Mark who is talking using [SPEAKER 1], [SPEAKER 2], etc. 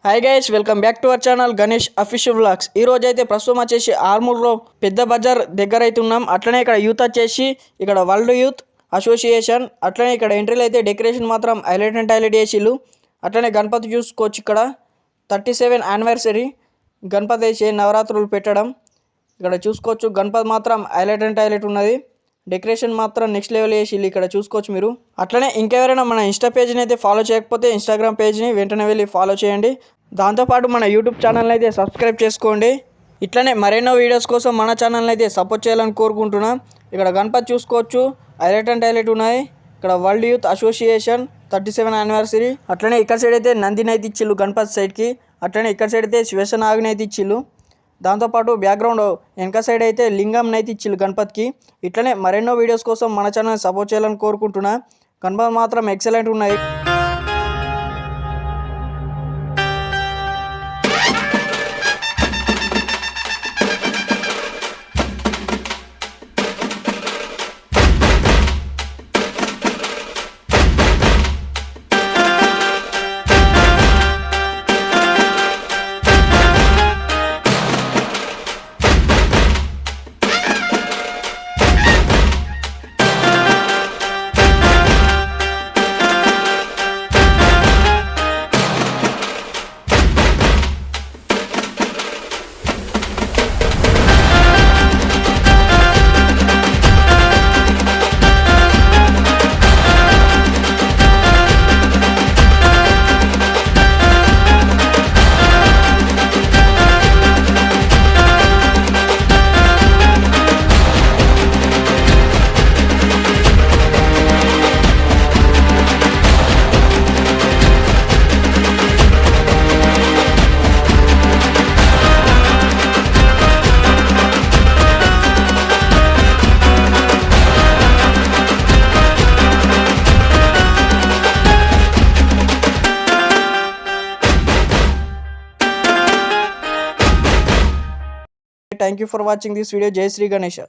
[SPEAKER 1] Hi guys, welcome back to our channel Ganesh official vlogs. ఈ రోజు అయితే ప్రస్తుతం వచ్చేసి ఆర్మూర్లో పెద్ద బజార్ దగ్గర అయితే ఉన్నాం. అట్లనే ఇక్కడ యూత్ వచ్చేసి ఇక్కడ వరల్డ్ యూత్ అసోసియేషన్, అట్లనే ఇక్కడ ఎంట్రీలు అయితే డెకరేషన్ మాత్రం హైలైట్ అండ్ హైలైట్ చేసిళ్ళు. అట్లనే గణపతి చూసుకోవచ్చు, ఇక్కడ 37 యానివర్సరీ గణపతి వేసి నవరాత్రులు పెట్టడం ఇక్కడ చూసుకోవచ్చు. గణపతి మాత్రం హైలైట్ అండ్ హైలైట్ ఉన్నది, డెకరేషన్ మాత్రం నెక్స్ట్ లెవెల్ చేసి ఇక్కడ చూసుకోవచ్చు మీరు. అట్లనే ఇంకెవరైనా మన ఇన్స్టా పేజ్ని అయితే ఫాలో చేయకపోతే ఇన్స్టాగ్రామ్ పేజ్ని వెంటనే వెళ్ళి ఫాలో చేయండి. దాంతోపాటు మన యూట్యూబ్ ఛానల్ని అయితే సబ్స్క్రైబ్ చేసుకోండి. ఇట్లనే మరెన్నో వీడియోస్ కోసం మన ఛానల్ని అయితే సపోర్ట్ చేయాలని కోరుకుంటున్నాం. ఇక్కడ గణపతి చూసుకోవచ్చు, హైలైట్ అండ్ హైలైట్ ఉన్నాయి. ఇక్కడ వరల్డ్ యూత్ అసోసియేషన్ 37 యానివర్సరీ. అట్లనే ఇక్కడ సైడ్ అయితే నందిని అయితే ఇచ్చిళ్ళు గణపతి సైడ్కి. అట్లనే ఇక్కడ సైడ్ అయితే శ్వేషనాగ్ని అయితే ఇచ్చిళ్ళు. దాంతోపాటు బ్యాక్గ్రౌండ్ వెనక సైడ్ అయితే లింగం అయితే ఇచ్చిళ్ళు గణపతికి. ఇట్లనే మరెన్నో వీడియోస్ కోసం మన ఛానల్ సపోర్ట్ చేయాలని కోరుకుంటున్నా. గణపతి మాత్రం ఎక్సలెంట్ ఉన్నాయి. Thank you for watching this video. Jai Sri Ganesha.